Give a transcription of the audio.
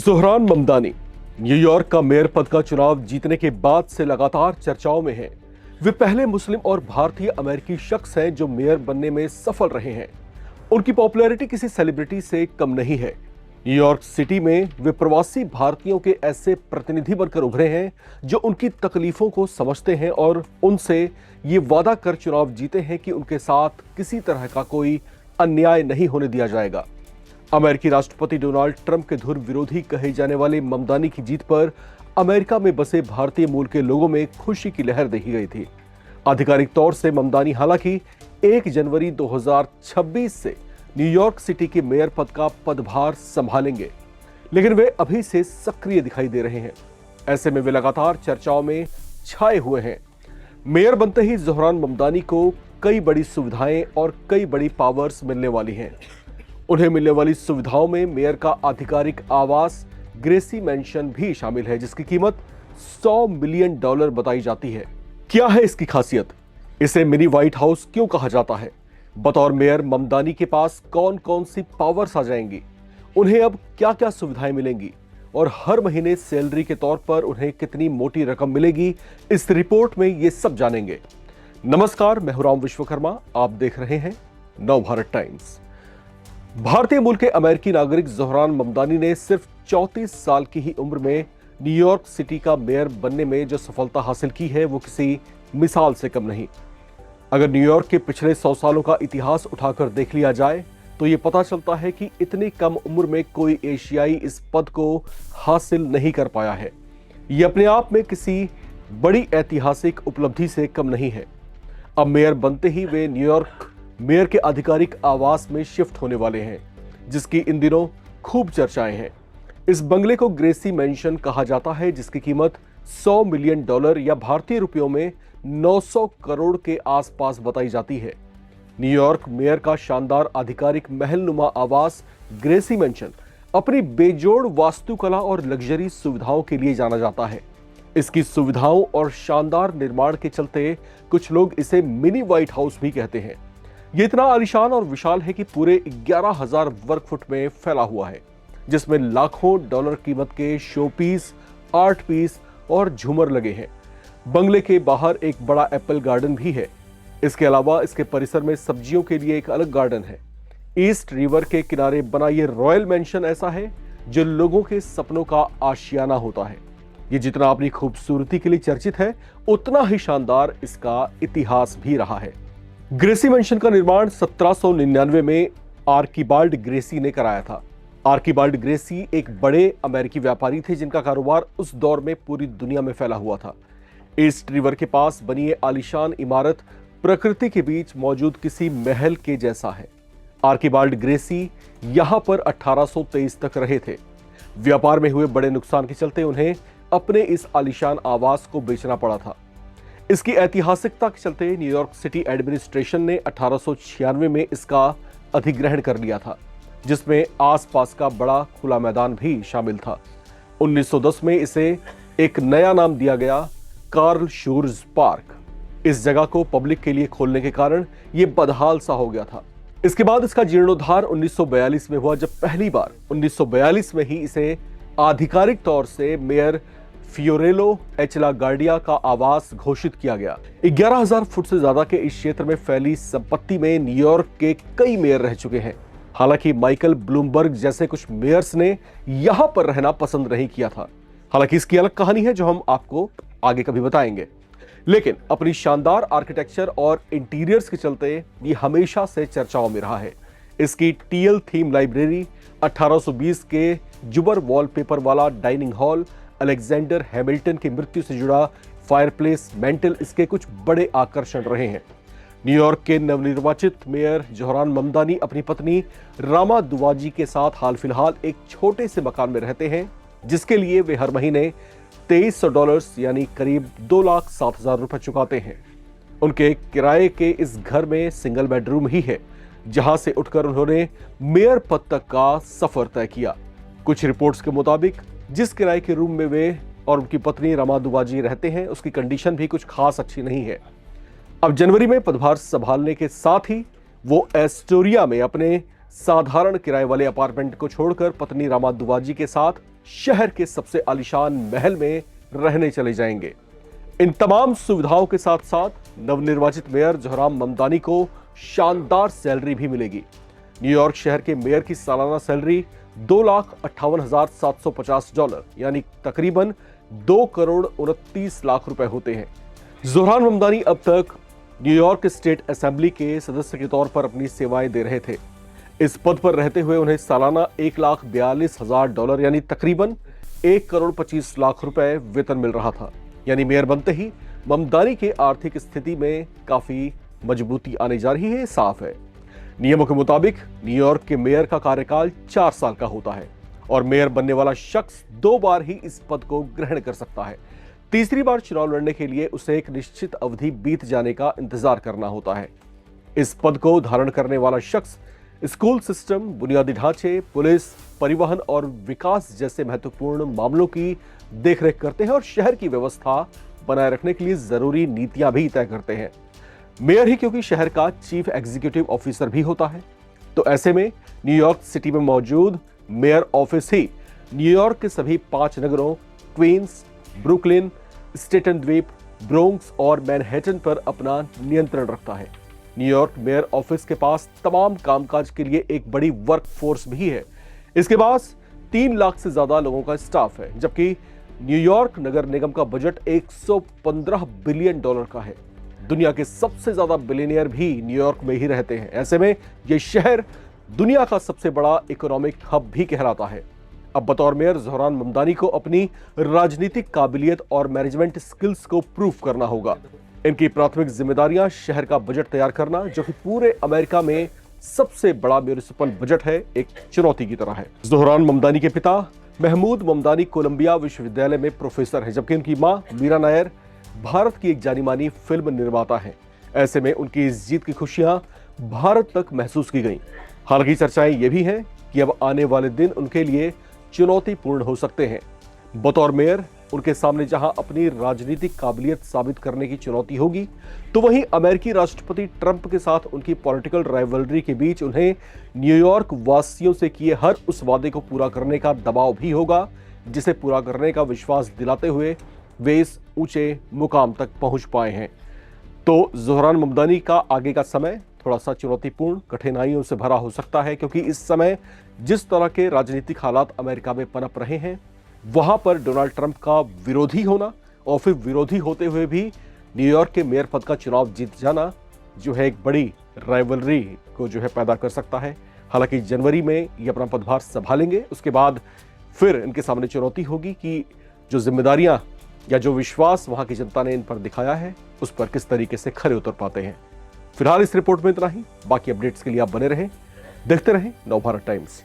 Zohran Mamdani New York का mayor पद का चुनाव जीतने के बाद से लगातार चर्चाओं में हैं। वे पहले मुस्लिम और भारतीय अमेरिकी शख्स हैं जो मेयर बनने में सफल रहे हैं। उनकी पॉपुलैरिटी किसी सेलिब्रिटी से कम नहीं है। न्यूयॉर्क सिटी में वे प्रवासी भारतीयों के ऐसे प्रतिनिधि बनकर उभरे हैं जो उनकी तकलीफों को समझते हैं और उनसे ये वादा कर चुनाव जीते हैं कि उनके साथ किसी तरह का कोई अन्याय नहीं होने दिया जाएगा। अमेरिकी राष्ट्रपति डोनाल्ड ट्रंप के धुर विरोधी कहे जाने वाले ममदानी की जीत पर अमेरिका में बसे भारतीय मूल के लोगों में खुशी की लहर देखी गई थी। आधिकारिक तौर से ममदानी हालांकि 1 जनवरी 2026 से न्यूयॉर्क सिटी के मेयर पद का पदभार संभालेंगे, लेकिन वे अभी से सक्रिय दिखाई दे रहे हैं। ऐसे में वे लगातार चर्चाओं में छाए हुए हैं। मेयर बनते ही ज़ोहरान ममदानी को कई बड़ी सुविधाएं और कई बड़ी पावर्स मिलने वाली हैं। उन्हें मिलने वाली सुविधाओं में मेयर का आधिकारिक आवास ग्रेसी मैंशन भी शामिल है, जिसकी कीमत $100 मिलियन बताई जाती है। क्या है इसकी खासियत? इसे मिनी व्हाइट हाउस क्यों कहा जाता है? बतौर मेयर ममदानी के पास कौन कौन सी पावर्स आ जाएंगी? उन्हें अब क्या क्या सुविधाएं मिलेंगी और हर महीने सैलरी के तौर पर उन्हें कितनी मोटी रकम मिलेगी? इस रिपोर्ट में ये सब जानेंगे। नमस्कार, मैं हूं राम विश्वकर्मा। आप देख रहे हैं नव भारत टाइम्स। भारतीय मूल के अमेरिकी नागरिक ज़ोहरान ममदानी ने सिर्फ 34 साल की ही उम्र में न्यूयॉर्क सिटी का मेयर बनने में जो सफलता हासिल की है वो किसी मिसाल से कम नहीं। अगर न्यूयॉर्क के पिछले 100 सालों का इतिहास उठाकर देख लिया जाए तो ये पता चलता है कि इतनी कम उम्र में कोई एशियाई इस पद को हासिल नहीं कर पाया है। ये अपने आप में किसी बड़ी ऐतिहासिक उपलब्धि से कम नहीं है। अब मेयर बनते ही वे न्यूयॉर्क मेयर के आधिकारिक आवास में शिफ्ट होने वाले हैं, जिसकी इन दिनों खूब चर्चाएं हैं। इस बंगले को ग्रेसी मैंशन कहा जाता है, जिसकी कीमत $100 मिलियन या भारतीय रुपयों में 900 करोड़ के आसपास बताई जाती है। न्यूयॉर्क मेयर का शानदार आधिकारिक महलनुमा आवास ग्रेसी मैंशन अपनी बेजोड़ वास्तुकला और लग्जरी सुविधाओं के लिए जाना जाता है। इसकी सुविधाओं और शानदार निर्माण के चलते कुछ लोग इसे मिनी व्हाइट हाउस भी कहते हैं। ये इतना आलीशान और विशाल है कि पूरे 11,000 वर्ग फुट में फैला हुआ है, जिसमें लाखों डॉलर कीमत के शो पीस, आर्ट पीस और झूमर लगे हैं। बंगले के बाहर एक बड़ा एप्पल गार्डन भी है। इसके अलावा इसके परिसर में सब्जियों के लिए एक अलग गार्डन है। ईस्ट रिवर के किनारे बना ये रॉयल मैंशन ऐसा है जो लोगों के सपनों का आशियाना होता है। ये जितना अपनी खूबसूरती के लिए चर्चित है, उतना ही शानदार इसका इतिहास भी रहा है। ग्रेसी मैंशन का निर्माण 1799 में आर्कीबाल्ड ग्रेसी ने कराया था। आर्कीबाल्ड ग्रेसी एक बड़े अमेरिकी व्यापारी थे जिनका कारोबार उस दौर में पूरी दुनिया में फैला हुआ था। ईस्ट रिवर के पास बनी ये आलीशान इमारत प्रकृति के बीच मौजूद किसी महल के जैसा है। आर्कीबाल्ड ग्रेसी यहां पर 1823 तक रहे थे। व्यापार में हुए बड़े नुकसान के चलते उन्हें अपने इस आलीशान आवास को बेचना पड़ा था। इसकी ऐतिहासिकता के चलते न्यूयॉर्क सिटी एडमिनिस्ट्रेशन ने 1896 में इसका अधिग्रहण कर लिया था, जिसमें आसपास का बड़ा खुला मैदान भी शामिल था। 1910 में इसे एक नया नाम दिया गया, कार्ल शूर्ज पार्क। इस जगह को पब्लिक के लिए खोलने के कारण यह बदहाल सा हो गया था। इसके बाद इसका जीर्णोद्धार 1942 में हुआ, जब पहली बार 1942 में ही इसे आधिकारिक तौर से मेयर फियोरेलो एच लागार्डिया का आवास घोषित किया गया। 11,000 फुट से ज्यादा के इस क्षेत्र में फैली संपत्ति में न्यूयॉर्क के कई मेयर रह चुके हैं। हालांकि माइकल ब्लूमबर्ग जैसे कुछ मेयर्स ने यहां पर रहना पसंद नहीं किया था। हालांकि इसकी अलग कहानी है जो हम आपको आगे कभी बताएंगे। लेकिन अपनी शानदार आर्किटेक्चर और इंटीरियर्स के चलते ये हमेशा से चर्चाओं में रहा है। इसकी टीएल थीम लाइब्रेरी, 1820 के जुबर वॉलपेपर वाला डाइनिंग हॉल, अलेक्जेंडर हैमिल्टन की मृत्यु से जुड़ा फायरप्लेस मैंटल इसके कुछ बड़े आकर्षण रहे हैं। न्यूयॉर्क के नवनिर्वाचित मेयर ज़ोहरान ममदानी अपनी पत्नी रामा दुवाजी के साथ हाल फिलहाल एक छोटे से मकान में रहते हैं, जिसके लिए वे हर महीने $2300 यानी करीब 2,07,000 रुपए चुकाते हैं। उनके किराए के इस घर में सिंगल बेडरूम ही है, जहां से उठकर उन्होंने मेयर पद तक का सफर तय किया। कुछ रिपोर्ट्स के मुताबिक जिस किराए के रूम में वे और उनकी पत्नी रमा दुवाजी रहते हैं, उसकी कंडीशन भी कुछ खास अच्छी नहीं है। अब जनवरी में पदभार संभालने के साथ ही वो एस्टोरिया में अपने साधारण किराए वाले अपार्टमेंट को छोड़कर पत्नी रमा दुवाजी के साथ शहर के सबसे आलीशान महल में रहने चले जाएंगे। इन तमाम सुविधाओं के साथ साथ नवनिर्वाचित मेयर जोहरान ममदानी को शानदार सैलरी भी मिलेगी। न्यूयॉर्क शहर के मेयर की सालाना सैलरी $2,58,750 यानी तकरीबन 2,29,00,000 रुपए होते हैं। जोहरान ममदानी अब तक न्यूयॉर्क स्टेट असेंबली के सदस्य के तौर पर अपनी सेवाएं दे रहे थे। इस पद पर रहते हुए उन्हें सालाना $1,42,000 यानी तकरीबन 1,25,00,000 रुपए वेतन मिल रहा था। यानी मेयर बनते ही ममदानी के आर्थिक स्थिति में काफी मजबूती आने जा रही है, साफ है। नियमों के मुताबिक न्यूयॉर्क के मेयर का कार्यकाल 4 साल का होता है और मेयर बनने वाला शख्स 2 बार ही इस पद को ग्रहण कर सकता है। तीसरी बार चुनाव लड़ने के लिए उसे एक निश्चित अवधि बीत जाने का इंतजार करना होता है। इस पद को धारण करने वाला शख्स स्कूल सिस्टम, बुनियादी ढांचे, पुलिस, परिवहन और विकास जैसे महत्वपूर्ण मामलों की देखरेख करते हैं और शहर की व्यवस्था बनाए रखने के लिए जरूरी नीतियां भी तय करते हैं। मेयर ही क्योंकि शहर का चीफ एग्जीक्यूटिव ऑफिसर भी होता है, तो ऐसे में न्यूयॉर्क सिटी में मौजूद मेयर ऑफिस ही न्यूयॉर्क के सभी 5 नगरों क्वींस, ब्रुकलिन, स्टेटन द्वीप, ब्रोंक्स और मैनहट्टन पर अपना नियंत्रण रखता है। न्यूयॉर्क मेयर ऑफिस के पास तमाम कामकाज के लिए एक बड़ी वर्क फोर्स भी है। इसके पास 3 लाख से ज्यादा लोगों का स्टाफ है, जबकि न्यूयॉर्क नगर निगम का बजट $115 बिलियन का है। दुनिया के सबसे ज्यादा बिलियनियर भी न्यूयॉर्क में ही रहते हैं। ऐसे में यह शहर दुनिया का सबसे बड़ा इकोनॉमिक हब भी कहलाता है। अब बतौर मेयर जोहरान ममदानी को अपनी राजनीतिक काबिलियत और मैनेजमेंट स्किल्स को प्रूव करना होगा। इनकी प्राथमिक जिम्मेदारियां शहर का बजट तैयार करना, जो कि पूरे अमेरिका में सबसे बड़ा म्यूनिसिपल बजट है, एक चुनौती की तरह है। जोहरान ममदानी के पिता महमूद ममदानी कोलंबिया विश्वविद्यालय में प्रोफेसर हैं, जबकि उनकी मां मीरा नायर भारत की एक जानी-मानी फिल्म निर्माता हैं। ऐसे में उनकी इस जीत की खुशियां भारत तक महसूस की गईं। हालांकि चर्चाएं ये भी हैं कि अब आने वाले दिन उनके लिए चुनौतीपूर्ण हो सकते हैं। बतौर मेयर उनके सामने जहां अपनी राजनीतिक काबिलियत साबित करने की चुनौती होगी, तो वहीं अमेरिकी राष्ट्रपति ट्रंप के साथ उनकी पॉलिटिकल राइवलरी के बीच उन्हें न्यूयॉर्क वासियों से किए हर उस वादे को पूरा करने का दबाव भी होगा, जिसे पूरा करने का विश्वास दिलाते हुए वे इस ऊंचे मुकाम तक पहुंच पाए हैं। तो जोहरान ममदानी का आगे का समय थोड़ा सा चुनौतीपूर्ण, कठिनाइयों से भरा हो सकता है, क्योंकि इस समय जिस तरह के राजनीतिक हालात अमेरिका में पनप रहे हैं, वहां पर डोनाल्ड ट्रंप का विरोधी होना और फिर विरोधी होते हुए भी न्यूयॉर्क के मेयर पद का चुनाव जीत जाना जो है एक बड़ी राइवलरी को जो है पैदा कर सकता है। हालांकि जनवरी में ये अपना पदभार संभालेंगे, उसके बाद फिर इनके सामने चुनौती होगी कि जो जिम्मेदारियां या जो विश्वास वहां की जनता ने इन पर दिखाया है, उस पर किस तरीके से खरे उतर पाते हैं। फिलहाल इस रिपोर्ट में इतना ही। बाकी अपडेट्स के लिए आप बने रहें, देखते रहें नवभारत टाइम्स।